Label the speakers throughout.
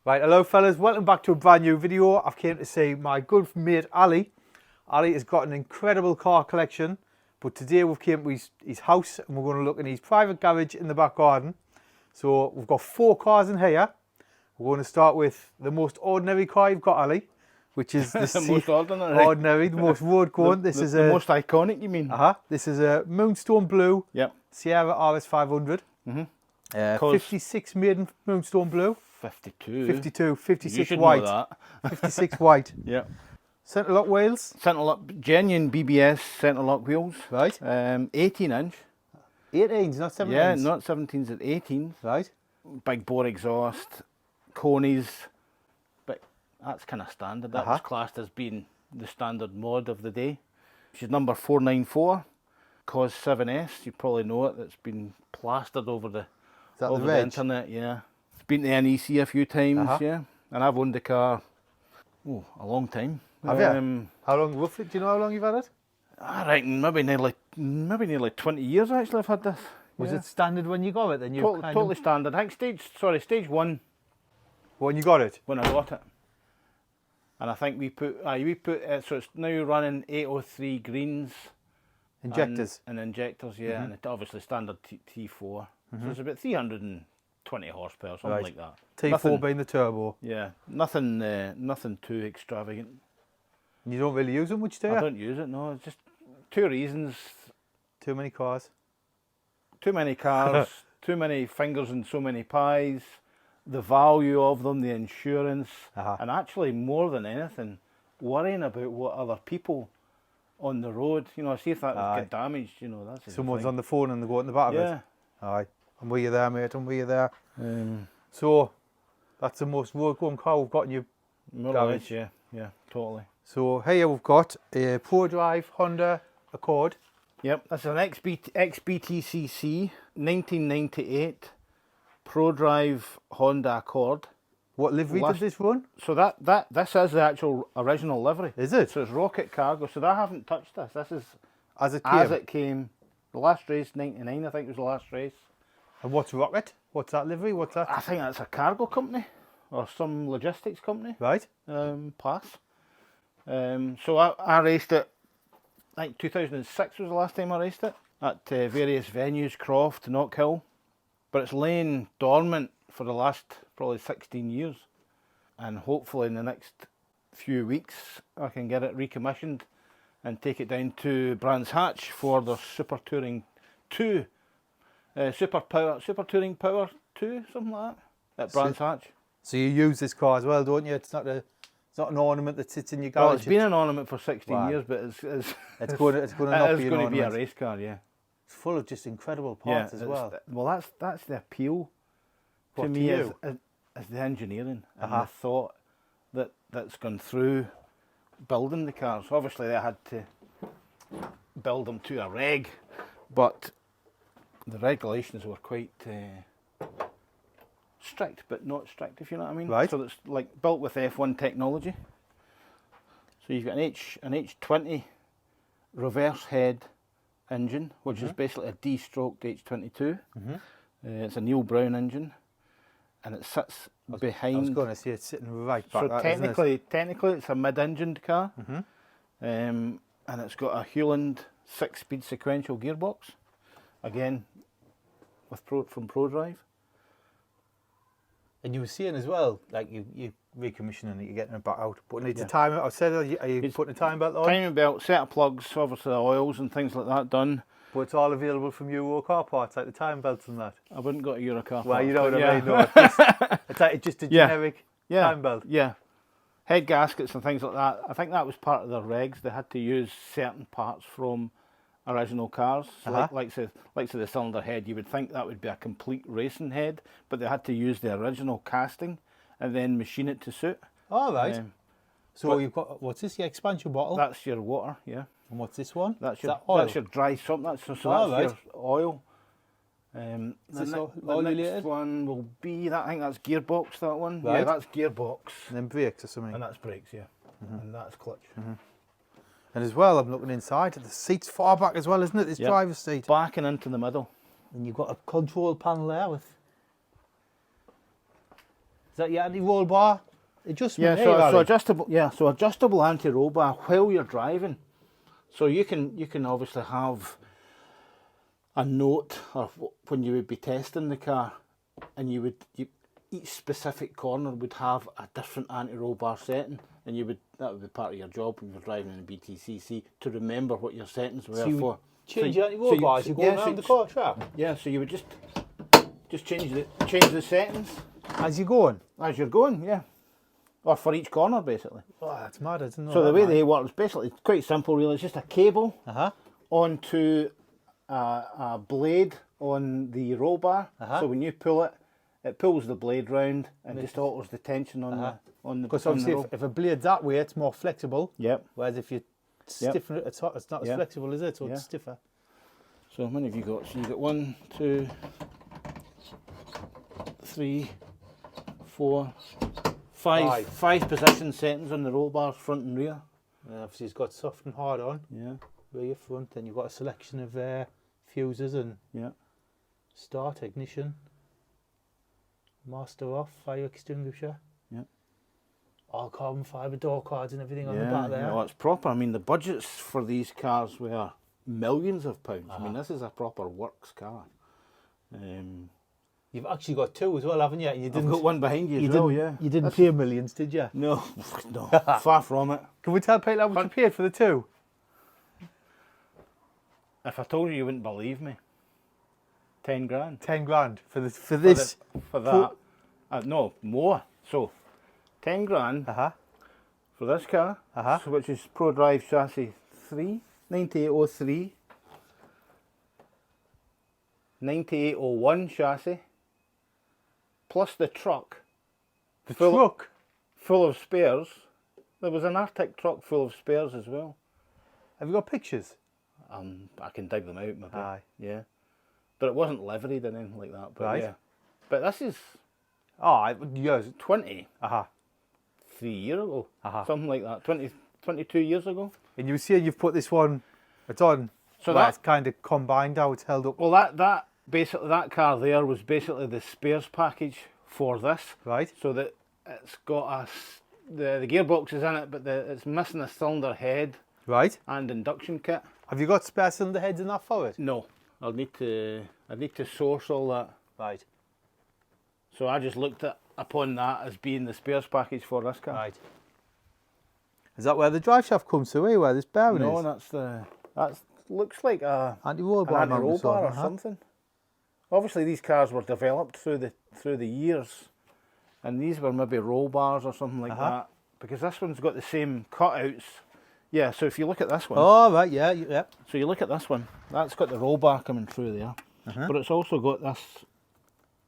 Speaker 1: Right, hello fellas, welcome back to a brand new video. I've came to see my good mate Ali. Ali has got an incredible car collection, but today we've came to his house and we're going to look in his private garage in the back garden. So we've got 4 cars in here. We're going to start with the most ordinary car you've got, Ali, which is the
Speaker 2: most ordinary,
Speaker 1: the most road going.
Speaker 2: The most iconic, you mean?
Speaker 1: This is a Moonstone Blue
Speaker 2: Yep.
Speaker 1: Sierra RS500. 56 maiden Moonstone Blue.
Speaker 2: 52.
Speaker 1: 56
Speaker 2: You should
Speaker 1: white.
Speaker 2: know that.
Speaker 1: 56 white.
Speaker 2: Yeah.
Speaker 1: Centre lock wheels.
Speaker 2: Centre lock, genuine BBS centre lock wheels.
Speaker 1: Right.
Speaker 2: 18 inch.
Speaker 1: 18s, not 17s.
Speaker 2: Yeah, not 17s at 18s.
Speaker 1: Right.
Speaker 2: Big bore exhaust, conies, but that's kind of standard. That was classed as being the standard mod of the day. She's number 494, Cos 7S. You probably know it. It's been plastered over the internet. Yeah. It's been to NEC a few times. Yeah. And I've owned the car a long time.
Speaker 1: Have you? How long roughly? Do you know how long you've had it?
Speaker 2: I reckon maybe nearly 20 years actually I've had this.
Speaker 1: Was it standard when you got it? Then you
Speaker 2: totally standard. I think stage 1
Speaker 1: when you got it.
Speaker 2: When I got it. And I think we put so it's now running 803 greens.
Speaker 1: Injectors.
Speaker 2: And injectors, yeah, and it's obviously standard T4. So it's about 320 horsepower, something like that.
Speaker 1: T4 being the turbo.
Speaker 2: Yeah, nothing too extravagant.
Speaker 1: And you don't really use it much, do you?
Speaker 2: I don't use it, no. It's just 2 reasons.
Speaker 1: Too many cars.
Speaker 2: Too many cars, too many fingers and so many pies, the value of them, the insurance, and actually more than anything, worrying about what other people on the road, see if that get damaged, that's
Speaker 1: someone's on the phone and they go in the back of it. Aye. And were you there, mate? And were you there? So that's the most road going car we've got in your garage.
Speaker 2: Yeah, totally.
Speaker 1: So here we've got a ProDrive Honda Accord.
Speaker 2: Yep, that's an XBTCC 1998 ProDrive Honda Accord.
Speaker 1: What livery did this run?
Speaker 2: So this is the actual original livery. Is it? So it's Rocket Cargo. So I haven't touched this. This is
Speaker 1: as it came.
Speaker 2: The last race, 99, I think was the last race.
Speaker 1: And what's Rocket? What's that livery? What's that?
Speaker 2: I think that's a cargo company or some logistics company.
Speaker 1: Right.
Speaker 2: Pass. So I raced it. I think 2006 was the last time I raced it at various venues, Croft, Knockhill, but it's lain dormant for the last probably 16 years, and hopefully in the next few weeks I can get it recommissioned and take it down to Brands Hatch for the Super Touring 2, Super Touring Power 2, something like that, at Brands Hatch.
Speaker 1: So you use this car as well, don't you? It's not an ornament that sits in your garage.
Speaker 2: Well, it's been an ornament for 16 years, but it's going to be a race car, yeah.
Speaker 1: It's full of just incredible parts as well.
Speaker 2: Well, that's the appeal to me as the engineering and the thought that's gone through building the cars. Obviously, they had to build them to a reg, but the regulations were quite strict, but not strict, if you know what I mean.
Speaker 1: Right.
Speaker 2: So it's like built with F1 technology. So you've got an H20 reverse head engine, which is basically a D-stroked H22. It's a Neil Brown engine, and it sits behind. I
Speaker 1: was going to say it's sitting right back.
Speaker 2: So technically, it's a mid-engined car, and it's got a Hewland 6-speed sequential gearbox, again, from ProDrive.
Speaker 1: And you were saying as well, like you recommissioning it, you're getting it back out, putting it to time. I said, are you putting a time belt on?
Speaker 2: Timing belt, set of plugs, obviously the oils and things like that done.
Speaker 1: But it's all available from Euro car parts, like the time belts and that.
Speaker 2: I wouldn't go to Euro car parts.
Speaker 1: Well, you know what I mean. No, it's like just a generic time belt.
Speaker 2: Yeah. Head gaskets and things like that. I think that was part of their regs. They had to use certain parts from original cars. So like say the cylinder head, you would think that would be a complete racing head, but they had to use the original casting and then machine it to suit.
Speaker 1: Oh, right. So you've got, what's this, your expansion bottle?
Speaker 2: That's your water, yeah.
Speaker 1: And what's this one?
Speaker 2: That's your dry sump. That's your oil. The next one will be that. I think that's gearbox. That one. Right. Yeah, that's gearbox.
Speaker 1: And then brakes or something.
Speaker 2: And that's brakes, yeah. And that's clutch.
Speaker 1: And as well, I'm looking inside. The seat's far back as well, isn't it? This driver's seat.
Speaker 2: Back and into the middle.
Speaker 1: And you've got a control panel there with Is that your anti-roll bar adjustment?
Speaker 2: Yeah, so adjustable. Yeah, so adjustable anti-roll bar while you're driving. So you can obviously have a note of when you would be testing the car, and each specific corner would have a different anti-roll bar setting, and that would be part of your job when you're driving in a BTCC to remember what your settings were for.
Speaker 1: Change your anti-roll bar as you go around the car track.
Speaker 2: Yeah, so you would just change the settings
Speaker 1: As you're going.
Speaker 2: as you're going. Yeah, or for each corner basically.
Speaker 1: Oh, that's mad, isn't it?
Speaker 2: So the way they work is basically quite simple, really. It's just a cable onto a blade on the roll bar. So when you pull it, it pulls the blade round and just alters the tension on the.
Speaker 1: Because obviously, if a blade's that way, it's more flexible.
Speaker 2: Yep.
Speaker 1: Whereas if you stiffen it, it's not as flexible, is it? So it's stiffer.
Speaker 2: So how many have you got? So you got 1, 2, 3, 4, 5. 5 position settings on the roll bars, front and rear.
Speaker 1: And obviously, it's got soft and hard on.
Speaker 2: Yeah.
Speaker 1: Rear, front. Then you've got a selection of fuses and start, ignition, master off, fire extinguisher.
Speaker 2: Yeah.
Speaker 1: All carbon fibre door cards and everything on the back there.
Speaker 2: No, it's proper. I mean, the budgets for these cars were millions of pounds. I mean, this is a proper works car.
Speaker 1: You've actually got two as well, haven't you? And you
Speaker 2: I've got one behind you as well, yeah.
Speaker 1: You didn't pay millions, did you?
Speaker 2: No, no, far from it.
Speaker 1: Can we tell people how much you paid for the two?
Speaker 2: If I told you, you wouldn't believe me. 10 grand.
Speaker 1: 10 grand for this. For this.
Speaker 2: For that. No, more. So, 10 grand for this car, so which is ProDrive chassis 3, 9803, 9801 chassis, plus the truck.
Speaker 1: The truck?
Speaker 2: Full of spares. There was an Arctic truck full of spares as well.
Speaker 1: Have you got pictures?
Speaker 2: I can dig them out, maybe.
Speaker 1: Aye.
Speaker 2: Yeah. But it wasn't liveried or anything like that. But
Speaker 1: Right.
Speaker 2: yeah. But this is
Speaker 1: Oh, yes.
Speaker 2: 20. 3 years ago. Something like that. 22 years ago.
Speaker 1: And you see you've put this one, it's on,
Speaker 2: So
Speaker 1: well,
Speaker 2: that-
Speaker 1: it's kind of combined how it's held up.
Speaker 2: Well, that basically, that car there was basically the spares package for this.
Speaker 1: Right.
Speaker 2: So that it's got the gearbox is in it, but it's missing a cylinder head
Speaker 1: Right.
Speaker 2: and induction kit.
Speaker 1: Have you got spare cylinder heads in that for it?
Speaker 2: No, I need to source all that.
Speaker 1: Right.
Speaker 2: So I just looked upon that as being the spares package for this car.
Speaker 1: Right. Is that where the drive shaft comes through, where this bearing
Speaker 2: No,
Speaker 1: is?
Speaker 2: that looks like a
Speaker 1: Anti-roll
Speaker 2: an
Speaker 1: bar,
Speaker 2: anti-roll bar or something. Obviously, these cars were developed through the years, and these were maybe roll bars or something like that. Because this one's got the same cutouts. Yeah. So if you look at this one,
Speaker 1: Oh, right, yeah.
Speaker 2: so you look at this one, that's got the roll bar coming through there, but it's also got this,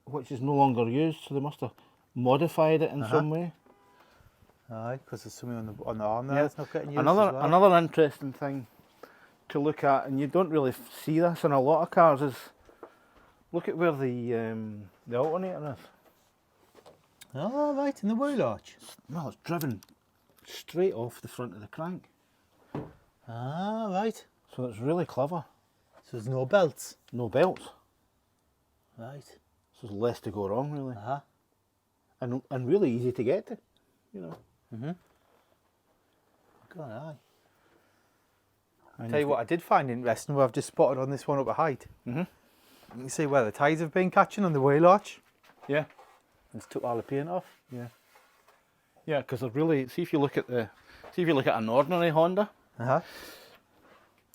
Speaker 2: which is no longer used. So they must have modified it in some way.
Speaker 1: Aye, because there's something on the arm there. It's not getting used
Speaker 2: Another
Speaker 1: as well.
Speaker 2: another interesting thing to look at, and you don't really see this in a lot of cars, is look at where the alternator is.
Speaker 1: Oh, right, in the wheel arch.
Speaker 2: Well, it's driven straight off the front of the crank,
Speaker 1: Ah, right.
Speaker 2: so it's really clever.
Speaker 1: So there's no belts.
Speaker 2: No belts,
Speaker 1: Right.
Speaker 2: so there's less to go wrong really,
Speaker 1: Uh-huh.
Speaker 2: and really easy to get to, you know.
Speaker 1: God, aye.
Speaker 2: And
Speaker 1: Tell you what, I did find interesting where I've just spotted on this one up a height. You can see where the tyres have been catching on the wheel arch.
Speaker 2: Yeah,
Speaker 1: It's took all the paint off.
Speaker 2: yeah, because they're really. See if you look at an ordinary Honda,
Speaker 1: Uh-huh.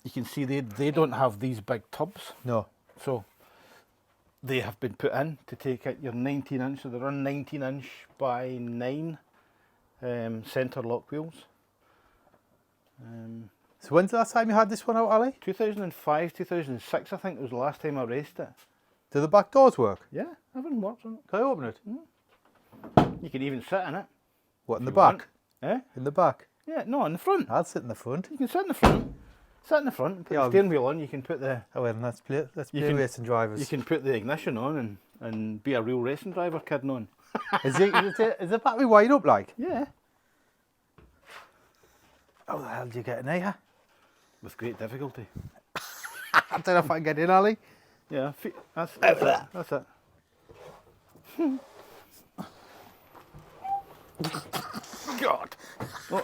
Speaker 2: you can see they don't have these big tubs.
Speaker 1: No.
Speaker 2: So they have been put in to take out your 19-inch, so they run 19-inch by 9 centre lock wheels.
Speaker 1: So when's the last time you had this one out, Ali?
Speaker 2: 2005, 2006, I think was the last time I raced it.
Speaker 1: Do the back doors work?
Speaker 2: Yeah, everything works on
Speaker 1: Can I open it?
Speaker 2: it. You can even sit in it.
Speaker 1: What, in the
Speaker 2: you want.
Speaker 1: back?
Speaker 2: Eh?
Speaker 1: In the back?
Speaker 2: Yeah, no, in the front.
Speaker 1: I'll sit in the front.
Speaker 2: You can sit in the front. Sit in the front, put
Speaker 1: Yeah,
Speaker 2: the steering wheel on, you can put the
Speaker 1: Oh, well, let's play
Speaker 2: You can-
Speaker 1: racing drivers.
Speaker 2: you can put the ignition on and be a real racing driver kidding on.
Speaker 1: Is the battery wired up like?
Speaker 2: Yeah.
Speaker 1: How the hell do you get in here?
Speaker 2: With great difficulty.
Speaker 1: I don't know if I can get in, Ali.
Speaker 2: Yeah, that's it. That's it. God. Oh.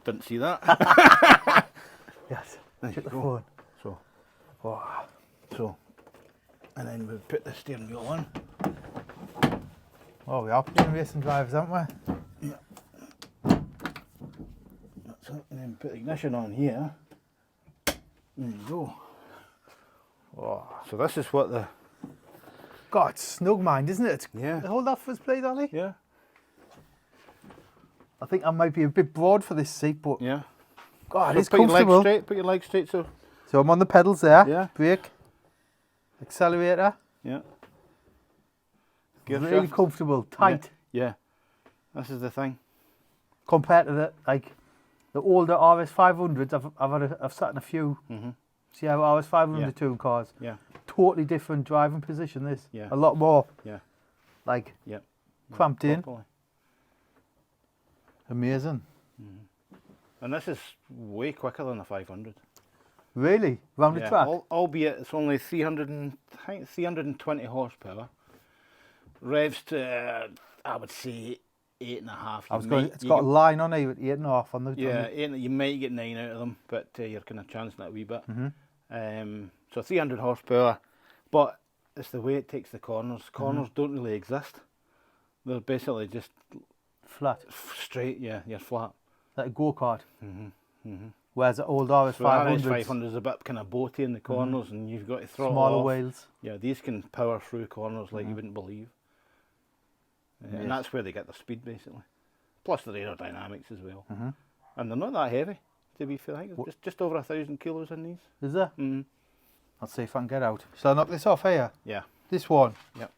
Speaker 2: Didn't see that.
Speaker 1: Yes.
Speaker 2: There
Speaker 1: Check
Speaker 2: you
Speaker 1: the
Speaker 2: go.
Speaker 1: phone.
Speaker 2: So,
Speaker 1: Wow.
Speaker 2: and then we put the steering wheel on.
Speaker 1: Oh, we are playing racing drivers, aren't we?
Speaker 2: Yeah. That's it. And then put the ignition on here. There you go.
Speaker 1: Oh.
Speaker 2: So this is what the...
Speaker 1: God, it's snug mind, isn't it?
Speaker 2: Yeah.
Speaker 1: Hold that for us, please, Ali.
Speaker 2: Yeah.
Speaker 1: I think I might be a bit broad for this seat, but
Speaker 2: Yeah.
Speaker 1: God,
Speaker 2: So
Speaker 1: it's
Speaker 2: put your legs
Speaker 1: comfortable.
Speaker 2: straight. Put your legs straight. So.
Speaker 1: So I'm on the pedals there.
Speaker 2: Yeah.
Speaker 1: Brake. Accelerator.
Speaker 2: Yeah. Gear
Speaker 1: Really
Speaker 2: shift.
Speaker 1: comfortable, tight.
Speaker 2: Yeah. This is the thing.
Speaker 1: Compared to the older RS500s, I've sat in a few.
Speaker 2: Mhm.
Speaker 1: See how RS500
Speaker 2: Yeah.
Speaker 1: touring cars.
Speaker 2: Yeah.
Speaker 1: Totally different driving position. This.
Speaker 2: Yeah.
Speaker 1: A lot more.
Speaker 2: Yeah.
Speaker 1: Like
Speaker 2: Yep.
Speaker 1: cramped in.
Speaker 2: Properly.
Speaker 1: Amazing.
Speaker 2: And this is way quicker than the 500.
Speaker 1: Really, round the
Speaker 2: Yeah,
Speaker 1: track.
Speaker 2: albeit it's only 320 horsepower. Revs to, I would say, 8.5.
Speaker 1: I was going. It's got a line on it, 8.5 on the.
Speaker 2: Yeah, 8, you might get 9 out of them, but you're kind of chancing it a wee bit.
Speaker 1: Mm-hmm.
Speaker 2: So 300 horsepower, but it's the way it takes the corners. Corners don't really exist. They're basically just
Speaker 1: Flat,
Speaker 2: straight. Yeah, you're flat.
Speaker 1: like a go kart.
Speaker 2: Mm-hmm.
Speaker 1: Whereas the old
Speaker 2: So
Speaker 1: RS500s,
Speaker 2: RS500 is a bit kind of boaty in the corners, and you've got to throttle
Speaker 1: smaller
Speaker 2: off.
Speaker 1: wheels.
Speaker 2: Yeah, these can power through corners like you wouldn't believe.
Speaker 1: Yes.
Speaker 2: And that's where they get their speed, basically. Plus the aerodynamics as well.
Speaker 1: Mhm.
Speaker 2: And they're not that heavy, to be fair. I think it's just over 1,000 kilos in these.
Speaker 1: Is there?
Speaker 2: Mm.
Speaker 1: Let's see if I can get out. Shall I knock this off here?
Speaker 2: Yeah,
Speaker 1: This one.
Speaker 2: yep.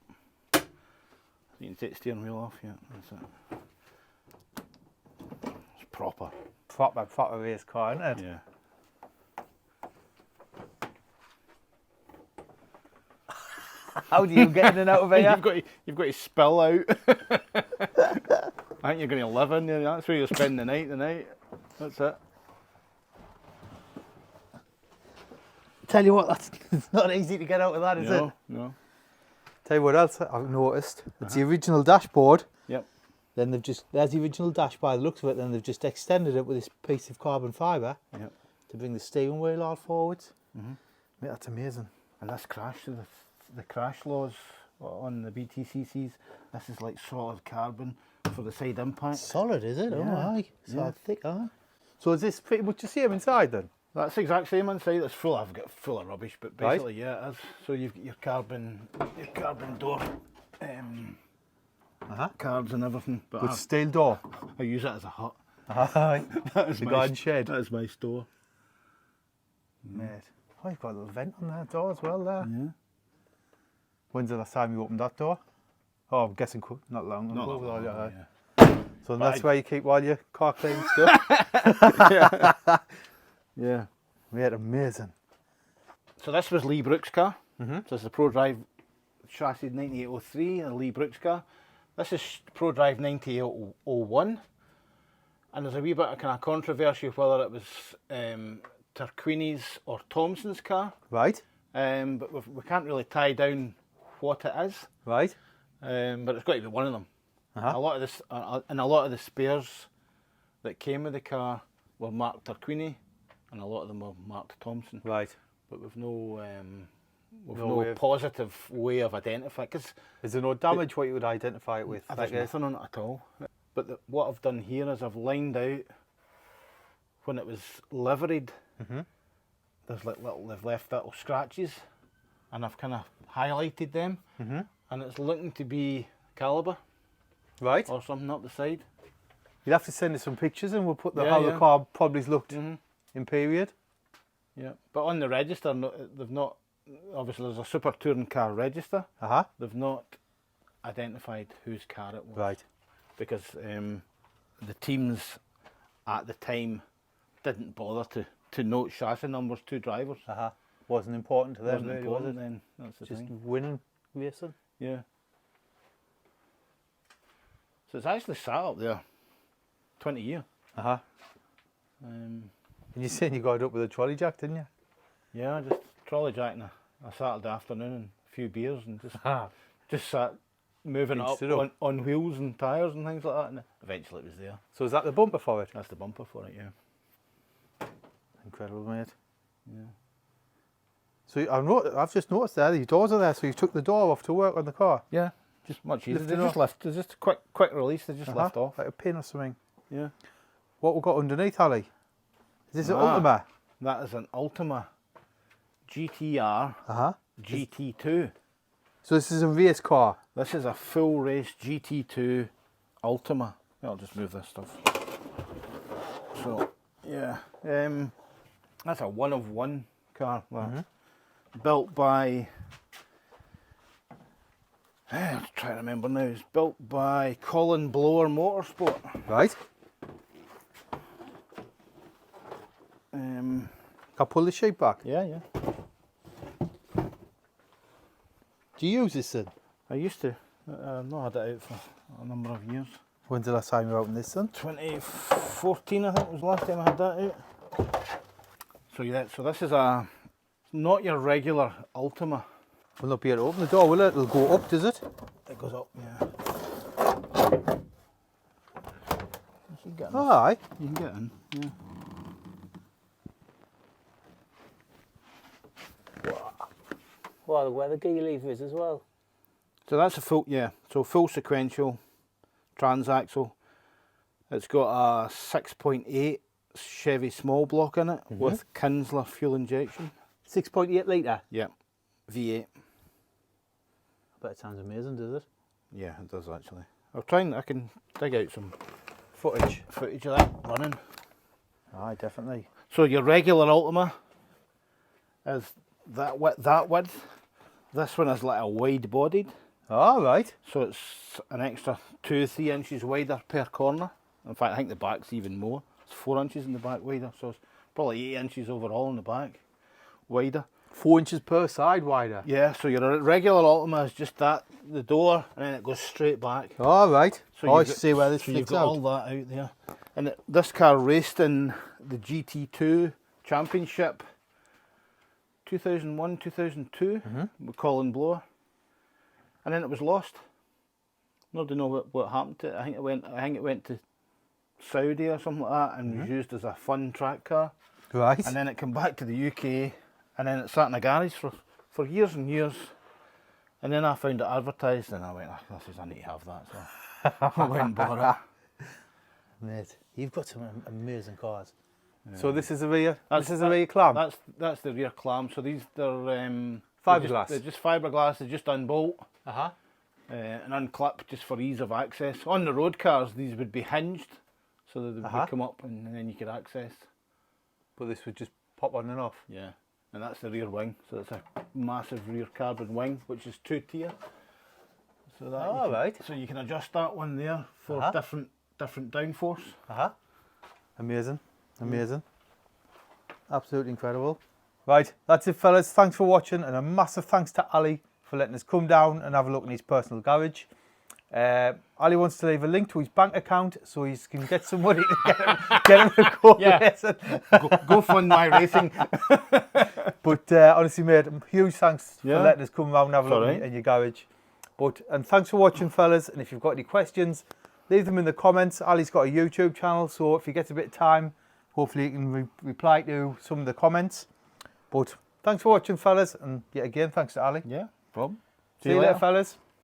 Speaker 2: You can take the steering wheel off, yeah, that's it. It's proper.
Speaker 1: Proper race car, isn't it?
Speaker 2: Yeah.
Speaker 1: How do you get in and out of here?
Speaker 2: You've got to spill out. I think you're going to live in there. That's where you'll spend the night tonight. That's it.
Speaker 1: Tell you what, that's it's not easy to get out of that, is it?
Speaker 2: No.
Speaker 1: Tell you what else I've noticed. It's the original dashboard.
Speaker 2: Yep.
Speaker 1: Then there's the original dash by the looks of it. Then they've just extended it with this piece of carbon fibre
Speaker 2: Yep.
Speaker 1: to bring the steering wheel out forwards.
Speaker 2: Mhm.
Speaker 1: Mate, that's amazing.
Speaker 2: And this crash, the crash laws on the BTCCs, this is like solid carbon for the side impact.
Speaker 1: Solid, is it?
Speaker 2: Yeah.
Speaker 1: Oh, aye. So
Speaker 2: Yeah.
Speaker 1: thick, aye. So is this pretty much the same inside then?
Speaker 2: That's the exact same inside. It's full. I've got full of rubbish, but
Speaker 1: Right.
Speaker 2: basically, yeah, it is. So you've got your carbon door, cards and everything. But
Speaker 1: With steel door.
Speaker 2: I use it as a hut.
Speaker 1: Aye.
Speaker 2: That is
Speaker 1: The
Speaker 2: my
Speaker 1: garden shed.
Speaker 2: That is my store.
Speaker 1: Mate. Oh, you've got a little vent on that door as well there.
Speaker 2: Yeah.
Speaker 1: When's the last time you opened that door? Oh, I'm guessing not long ago.
Speaker 2: Not that
Speaker 1: with all
Speaker 2: long
Speaker 1: your-
Speaker 2: ago, yeah.
Speaker 1: So
Speaker 2: But
Speaker 1: that's
Speaker 2: I-
Speaker 1: where you keep all your car cleaning stuff?
Speaker 2: Yeah.
Speaker 1: Mate, amazing.
Speaker 2: So this was Lee Brooks' car.
Speaker 1: Mhm.
Speaker 2: So this is the ProDrive chassis 9803 and Lee Brooks' car. This is ProDrive 9801. And there's a wee bit of kind of controversy whether it was Tarquini's or Thompson's car.
Speaker 1: Right,
Speaker 2: But we can't really tie down what it is.
Speaker 1: right.
Speaker 2: But it's got to be one of them.
Speaker 1: Uh-huh.
Speaker 2: A lot of this, and a lot of the spares that came with the car were marked Tarquini, and a lot of them were marked Thompson.
Speaker 1: Right.
Speaker 2: But with no,
Speaker 1: No way of-
Speaker 2: positive way of identifying. Because
Speaker 1: Is there no damage what you would identify it with?
Speaker 2: there's nothing on it at all. But what I've done here is I've lined out when it was liveried.
Speaker 1: Mhm.
Speaker 2: There's like they've left little scratches, and I've kind of highlighted them,
Speaker 1: Mhm.
Speaker 2: and it's looking to be caliber
Speaker 1: Right.
Speaker 2: or something up the side.
Speaker 1: You'll have to send us some pictures and we'll put
Speaker 2: Yeah,
Speaker 1: how
Speaker 2: yeah.
Speaker 1: the car probably looked
Speaker 2: Mhm.
Speaker 1: in period.
Speaker 2: Yeah, but on the register, they've not. Obviously, there's a super touring car register.
Speaker 1: Uh-huh.
Speaker 2: They've not identified whose car it was.
Speaker 1: Right.
Speaker 2: Because the teams at the time didn't bother to note chassis numbers to drivers.
Speaker 1: Uh-huh. Wasn't important to them,
Speaker 2: Wasn't
Speaker 1: really,
Speaker 2: important
Speaker 1: was it?
Speaker 2: then. That's the
Speaker 1: Just
Speaker 2: thing.
Speaker 1: winning racing.
Speaker 2: Yeah. So it's actually sat up there 20 years.
Speaker 1: Uh-huh.
Speaker 2: Um,
Speaker 1: And you saying you got it up with a trolley jack, didn't you?
Speaker 2: yeah, just trolley jacking a Saturday afternoon and a few beers and just
Speaker 1: Ah.
Speaker 2: just sat moving it
Speaker 1: Inched
Speaker 2: up,
Speaker 1: it up.
Speaker 2: on wheels and tyres and things like that, and eventually it was there.
Speaker 1: So is that the bumper for it?
Speaker 2: That's the bumper for it, yeah.
Speaker 1: Incredible, mate.
Speaker 2: Yeah.
Speaker 1: So I've just noticed there, the doors are there, so you took the door off to work on the car.
Speaker 2: Yeah, just much easier.
Speaker 1: Lift
Speaker 2: They
Speaker 1: it
Speaker 2: just
Speaker 1: off.
Speaker 2: lift. It's just a quick release. They just lift off.
Speaker 1: Like a pin or something.
Speaker 2: Yeah.
Speaker 1: What we got underneath, Ali? Is this an
Speaker 2: Ah.
Speaker 1: Ultima?
Speaker 2: That is an Ultima GTR GT2.
Speaker 1: So this is a race car.
Speaker 2: This is a full race GT2 Ultima. I'll just move this stuff. So yeah, that's a one of one car. That. Built by. I'm trying to remember now. It's built by Colin Blower Motorsport.
Speaker 1: Right.
Speaker 2: Um,
Speaker 1: Can I pull the sheet back?
Speaker 2: yeah, yeah.
Speaker 1: Do you use this then?
Speaker 2: I used to. I've not had it out for a number of years.
Speaker 1: When's the last time you were out in this then?
Speaker 2: 2014, I think was the last time I had that out. So yeah, so this is not your regular Ultima.
Speaker 1: Will not be able to open the door, will it? It'll go up, does it?
Speaker 2: It goes up, yeah. You can get in.
Speaker 1: Aye.
Speaker 2: You can get in, yeah.
Speaker 3: Well, the weather gear lever is as well.
Speaker 2: So that's a full sequential transaxle. It's got a 6.8 Chevy small block in it with Kinsler fuel injection.
Speaker 1: 6.8 litre.
Speaker 2: Yeah, V8.
Speaker 1: I bet it sounds amazing, does it?
Speaker 2: Yeah, it does actually. I can dig out some
Speaker 1: Footage.
Speaker 2: footage of that running.
Speaker 1: Aye, definitely.
Speaker 2: So your regular Ultima is that width. This one is like a wide bodied.
Speaker 1: All right.
Speaker 2: So it's an extra 2-3 inches wider per corner. In fact, I think the back's even more. It's 4 inches in the back wider, so it's probably 8 inches overall in the back wider.
Speaker 1: 4 inches per side wider.
Speaker 2: Yeah, so your regular Ultima is just that, the door, and then it goes straight back.
Speaker 1: All right.
Speaker 2: So
Speaker 1: I
Speaker 2: you've got-
Speaker 1: see where this
Speaker 2: so you've
Speaker 1: fits
Speaker 2: got
Speaker 1: out.
Speaker 2: all that out there. And this car raced in the GT2 Championship 2001, 2002 with Colin Blower. And then it was lost. Nobody know what happened to it. I think it went to Saudi or something like that and was used as a fun track car.
Speaker 1: Right.
Speaker 2: And then it came back to the UK and then it sat in a garage for years and years. And then I found it advertised and I went, I need to have that. So I went and bought it.
Speaker 1: Mate, you've got some amazing cars. So this is the rear. This is the rear
Speaker 2: rear
Speaker 1: clamp.
Speaker 2: That's the rear clamp. So they're
Speaker 1: Fiberglass.
Speaker 2: They're just fiberglass. They just unbolt
Speaker 1: Uh-huh.
Speaker 2: and unclip just for ease of access. On the road cars, these would be hinged, so that they would come up and then you could access.
Speaker 1: But this would just pop on and off.
Speaker 2: Yeah, and that's the rear wing. So it's a massive rear carbon wing, which is 2-tier. So that you can,
Speaker 1: right.
Speaker 2: So you can adjust that one there for different downforce.
Speaker 1: Uh-huh. Amazing. Amazing. Absolutely incredible. Right, that's it, fellas. Thanks for watching, and a massive thanks to Ali for letting us come down and have a look in his personal garage. Ali wants to leave a link to his bank account so he can get some money to get him a go racing.
Speaker 2: Go fund my racing.
Speaker 1: But honestly, mate, huge thanks for
Speaker 2: Yeah.
Speaker 1: letting us come around and have a look
Speaker 2: alright.
Speaker 1: in your garage. And thanks for watching, fellas. And if you've got any questions, leave them in the comments. Ali's got a YouTube channel, so if he gets a bit of time, hopefully he can reply to some of the comments. But thanks for watching, fellas, and yet again, thanks to Ali.
Speaker 2: Yeah, problem.
Speaker 1: See you later, fellas.